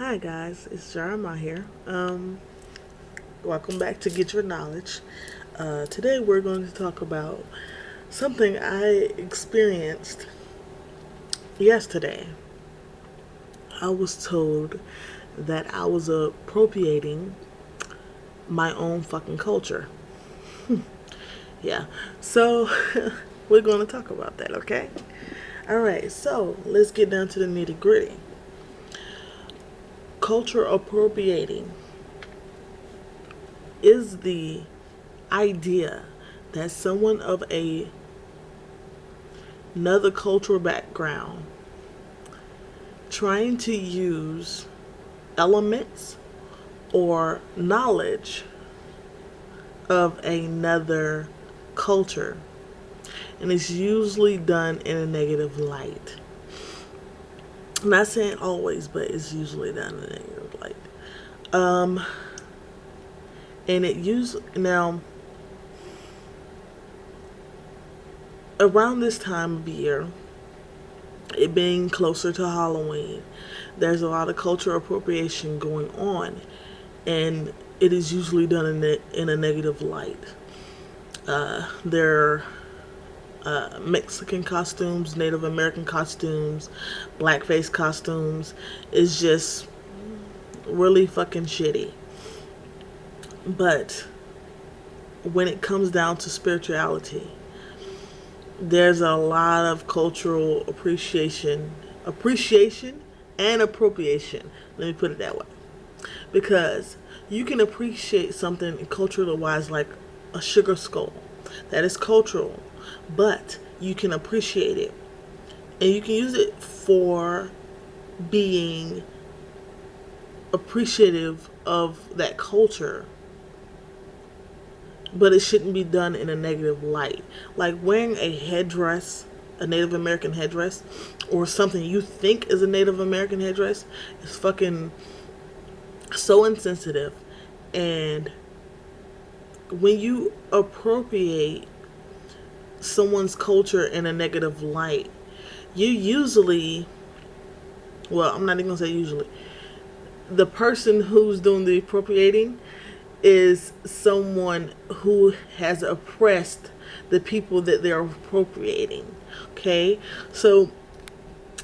Hi guys, it's Jarma here. Welcome back to Get Your Knowledge. Today we're going to talk about something I experienced yesterday. I was told that I was appropriating my own fucking culture. Yeah, so we're going to talk about that, okay? Alright, so let's get down to the nitty gritty. Culture appropriating is the idea that someone of another cultural background trying to use elements or knowledge of another culture, and it's usually done in a negative light. I'm not saying always, but it's usually done in a negative light. And it usually now around this time of year, it being closer to Halloween, there's a lot of cultural appropriation going on, and it is usually done in a negative light. There are Mexican costumes, Native American costumes, blackface costumes. It's just really fucking shitty. But when it comes down to spirituality, there's a lot of cultural appreciation and appropriation. Let me put it that way. Because you can appreciate something cultural wise like a sugar skull. That is cultural. But you can appreciate it. And you can use it for being appreciative of that culture, but it shouldn't be done in a negative light. Like wearing a headdress, a Native American headdress, or something you think is a Native American headdress, is fucking so insensitive. And when you appropriate someone's culture in a negative light, you usually, well, I'm not even gonna say usually, the person who's doing the appropriating is someone who has oppressed the people that they're appropriating. Okay? So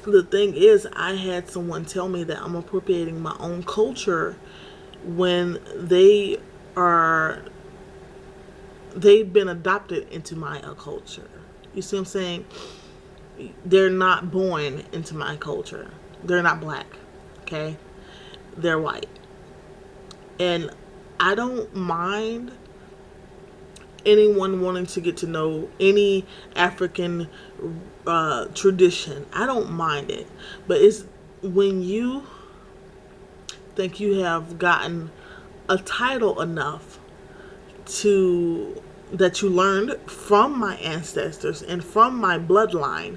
the thing is, I had someone tell me that I'm appropriating my own culture when they've been adopted into my culture. You see what I'm saying? They're not born into my culture. They're not black. Okay? They're white. And I don't mind anyone wanting to get to know any African tradition. I don't mind it. But it's when you think you have gotten a title enough to that you learned from my ancestors and from my bloodline,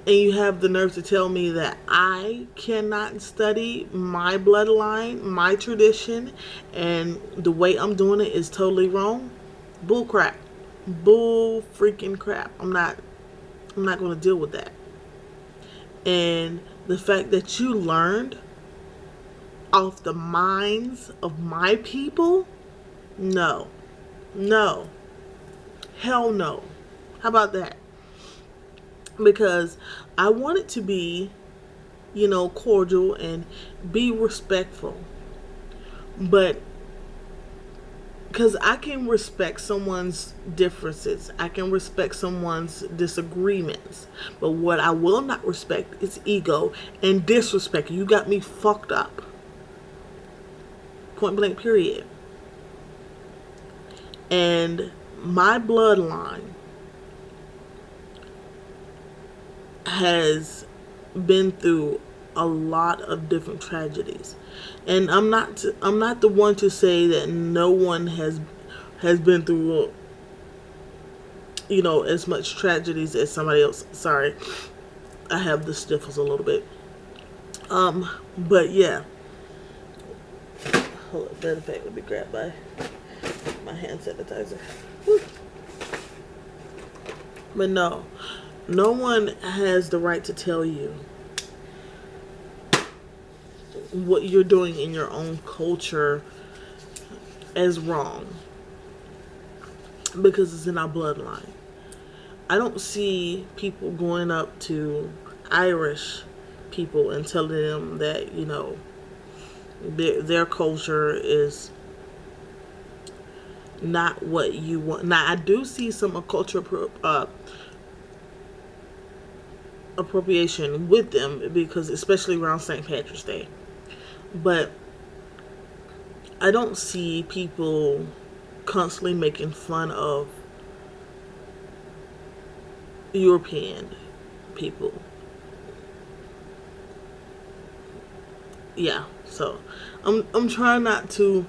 and you have the nerve to tell me that I cannot study my bloodline, my tradition, and the way I'm doing it is totally wrong. Bull crap. Bull freaking crap. I'm not going to deal with that. And the fact that you learned off the minds of my people, no. No. Hell no. How about that? Because I want it to be, cordial and be respectful. But because I can respect someone's differences, I can respect someone's disagreements. But what I will not respect is ego and disrespect. You got me fucked up. Point blank, period. And my bloodline has been through a lot of different tragedies, and I'm not the one to say that no one has been through as much tragedies as somebody else. Sorry, I have the sniffles a little bit. But yeah, hold up. Matter of fact, let me grab my hand sanitizer. Woo. But no one has the right to tell you what you're doing in your own culture as wrong because it's in our bloodline. I don't see people going up to Irish people and telling them that, their culture is not what you want. Now, I do see some cultural appropriation with them, because especially around St. Patrick's Day. But I don't see people constantly making fun of European people. Yeah, so I'm trying not to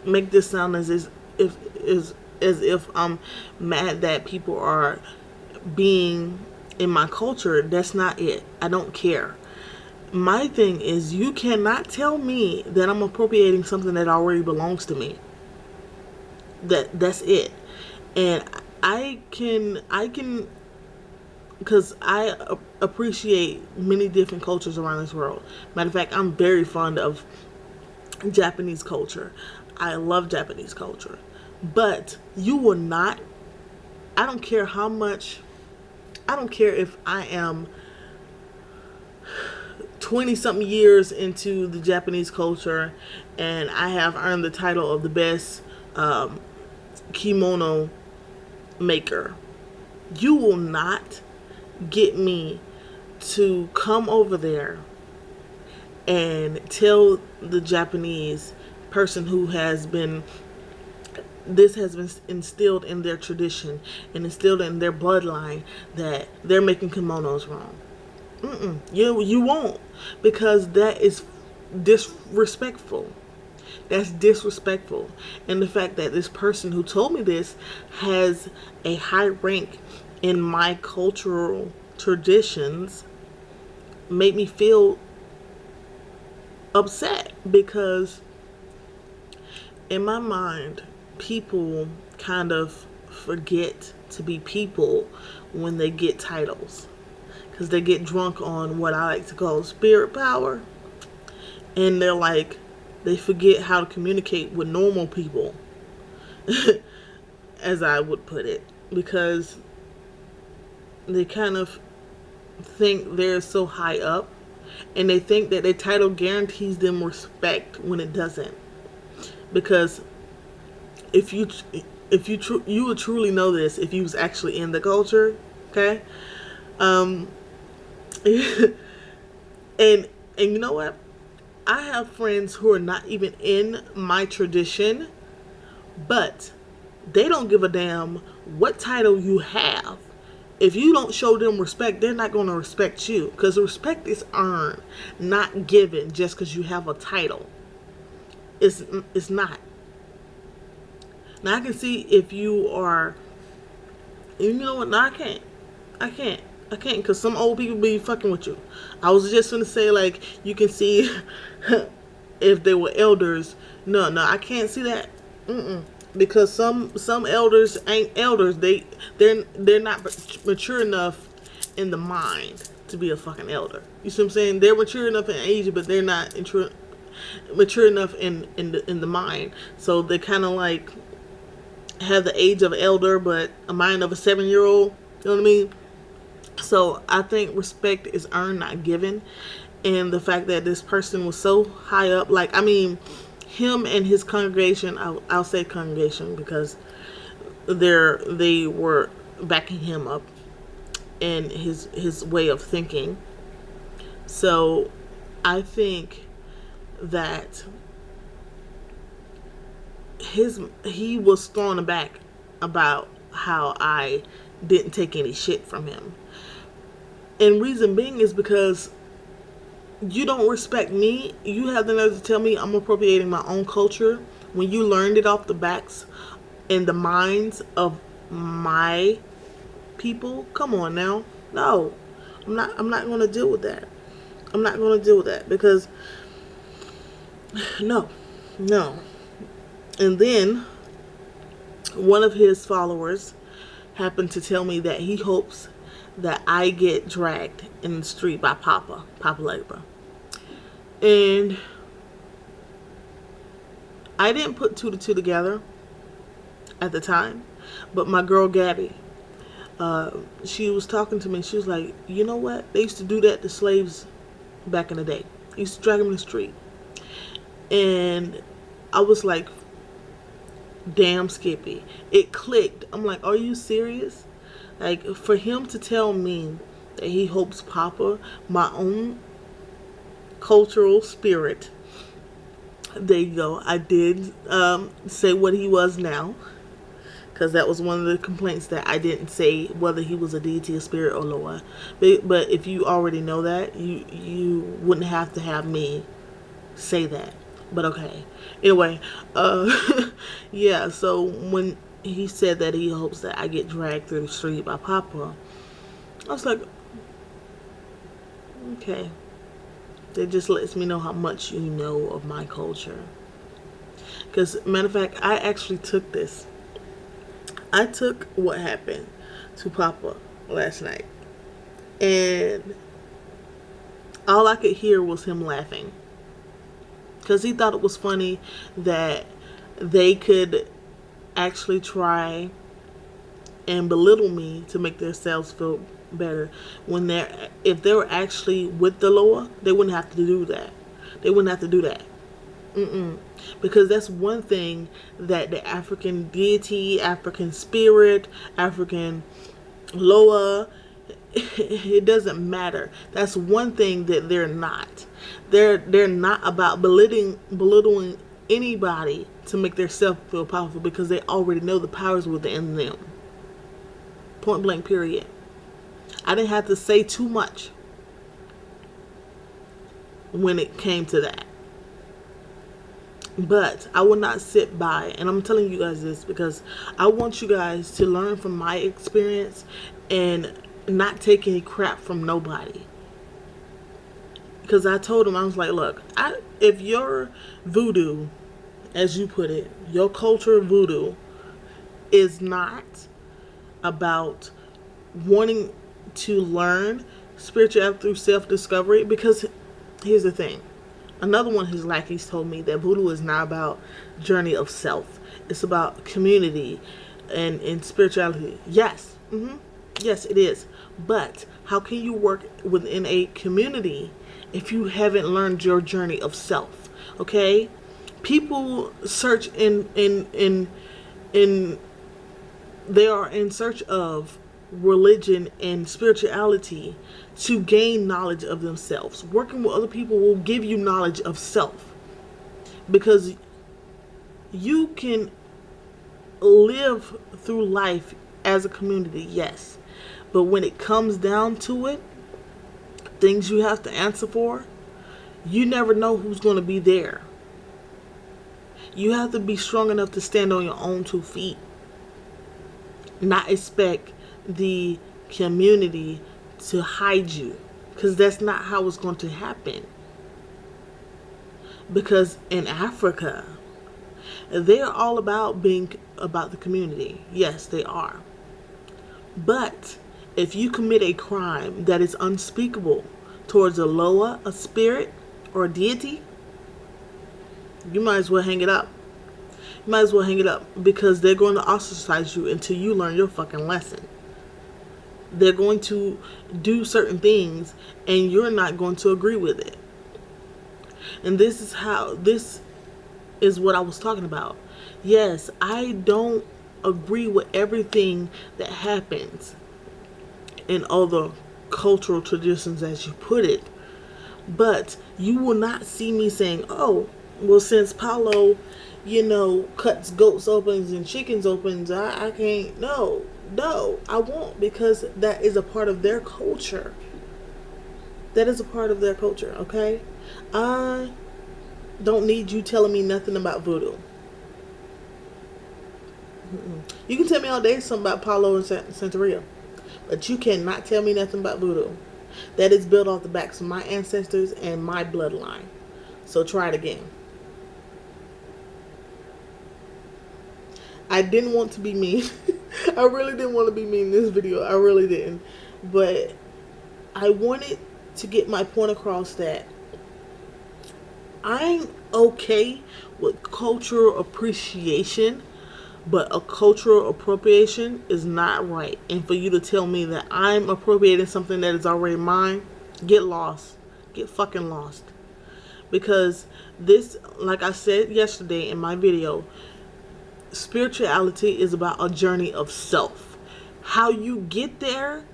make this sound as if I'm mad that people are being in my culture. That's not it. I don't care. My thing is, you cannot tell me that I'm appropriating something that already belongs to me. That's it. And I can because I appreciate many different cultures around this world. Matter of fact, I'm very fond of Japanese culture. I love Japanese culture. But you will not, I don't care how much, I don't care if I am 20 something years into the Japanese culture and I have earned the title of the best kimono maker. You will not get me to come over there and tell the Japanese person who has been instilled in their tradition and instilled in their bloodline that they're making kimonos wrong. You won't, because that is disrespectful. That's disrespectful. And the fact that this person who told me this has a high rank in my cultural traditions made me feel upset, because in my mind, people kind of forget to be people when they get titles, because they get drunk on what I like to call spirit power, and they forget how to communicate with normal people, as I would put it, because they kind of think they're so high up, and they think that their title guarantees them respect when it doesn't. Because you would truly know this if you was actually in the culture, okay? And you know what? I have friends who are not even in my tradition, but they don't give a damn what title you have. If you don't show them respect, they're not going to respect you, because respect is earned, not given just because you have a title. It's not. Now, I can see if you are, you know what? No, I can't, because some old people be fucking with you. I was just going to say, you can see if they were elders. No, I can't see that. Because some elders ain't elders. They're not mature enough in the mind to be a fucking elder. You see what I'm saying? They're mature enough in age, but they're not mature enough in the mind. So they kind of have the age of an elder, but a mind of a 7-year-old. You know what I mean? So I think respect is earned, not given. And the fact that this person was so high up, him and his congregation, I'll say congregation because they were backing him up in his way of thinking. So I think that he was thrown aback about how I didn't take any shit from him. And reason being is because you don't respect me. You have the nerve to tell me I'm appropriating my own culture when you learned it off the backs and the minds of my people. Come on now. No. I'm not going to deal with that. I'm not going to deal with that, because no. And then one of his followers happened to tell me that he hopes that I get dragged in the street by Papa Legba. And I didn't put two to two together at the time, but my girl Gabby, she was talking to me. She was like, you know what? They used to do that to slaves back in the day. They used to drag them in the street. And I was like, damn, Skippy. It clicked. I'm like, are you serious? Like, for him to tell me that he hopes Papa, my own cultural spirit, there you go. I did say what he was now, because that was one of the complaints, that I didn't say whether he was a deity, a spirit, or Loa. But if you already know that, you wouldn't have to have me say that. But okay. Anyway, yeah. So when he said that he hopes that I get dragged through the street by Papa, I was like, okay. That just lets me know how much you know of my culture. Because, matter of fact, I actually took this. I took what happened to Papa last night. And all I could hear was him laughing. Because he thought it was funny that they could actually try and belittle me to make themselves feel better, when if they were actually with the Loa, they wouldn't have to do that. They wouldn't have to do that. Because that's one thing that the African deity, African spirit, African Loa, it doesn't matter. That's one thing that they're not. They're not about belittling anybody to make themselves feel powerful, because they already know the powers within them. Point blank, period. I didn't have to say too much when it came to that. But I will not sit by, and I'm telling you guys this because I want you guys to learn from my experience and not take any crap from nobody. Because I told him, I was like, look, if your voodoo, as you put it, your culture of voodoo is not about wanting to learn spirituality through self-discovery, because here's the thing. Another one of his lackeys told me that voodoo is not about journey of self. It's about community and spirituality. Yes. Yes, it is. But how can you work within a community if you haven't learned your journey of self? Okay? People search in they are in search of religion and spirituality to gain knowledge of themselves. Working with other people will give you knowledge of self, because you can live through life as a community, yes, but when it comes down to it, things you have to answer for, you never know who's going to be there. You have to be strong enough to stand on your own 2 feet, not expect the community to hide you, because that's not how it's going to happen. Because in Africa, they're all about being about the community. Yes, they are. But if you commit a crime that is unspeakable towards a Loa, a spirit, or a deity, you might as well hang it up. You might as well hang it up, because they're going to ostracize you until you learn your fucking lesson. They're going to do certain things and you're not going to agree with it. And this is what I was talking about. Yes, I don't agree with everything that happens in other cultural traditions, as you put it. But you will not see me saying, oh, well, since Paulo, cuts goats opens and chickens opens, I can't. No, I won't, because that is a part of their culture. That is a part of their culture, okay? I don't need you telling me nothing about voodoo. You can tell me all day something about Paulo and Santeria, but you cannot tell me nothing about voodoo. That is built off the backs of my ancestors and my bloodline. So try it again. I didn't want to be mean. I really didn't want to be mean in this video. I really didn't. But I wanted to get my point across that I'm okay with cultural appreciation, but a cultural appropriation is not right. And for you to tell me that I'm appropriating something that is already mine, get lost. Get fucking lost. Because this, like I said yesterday in my video, spirituality is about a journey of self. How you get there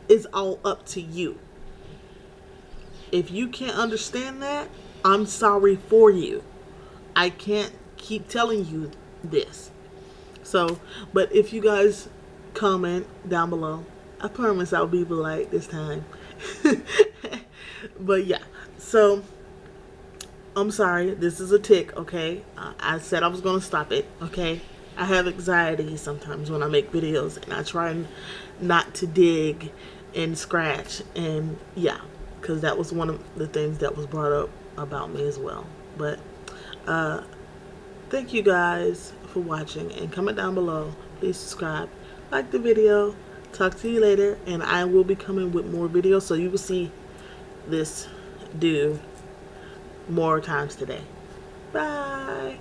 is all up to you. If you can't understand that, I'm sorry for you. I can't keep telling you this. So, but if you guys comment down below, I promise I'll be polite this time. But yeah, so I'm sorry. This is a tick, okay? I said I was going to stop it, okay? I have anxiety sometimes when I make videos, and I try not to dig and scratch, and yeah, because that was one of the things that was brought up about me as well. But thank you guys for watching, and comment down below. Please subscribe, like the video. Talk to you later, and I will be coming with more videos, so you will see this do more times today. Bye.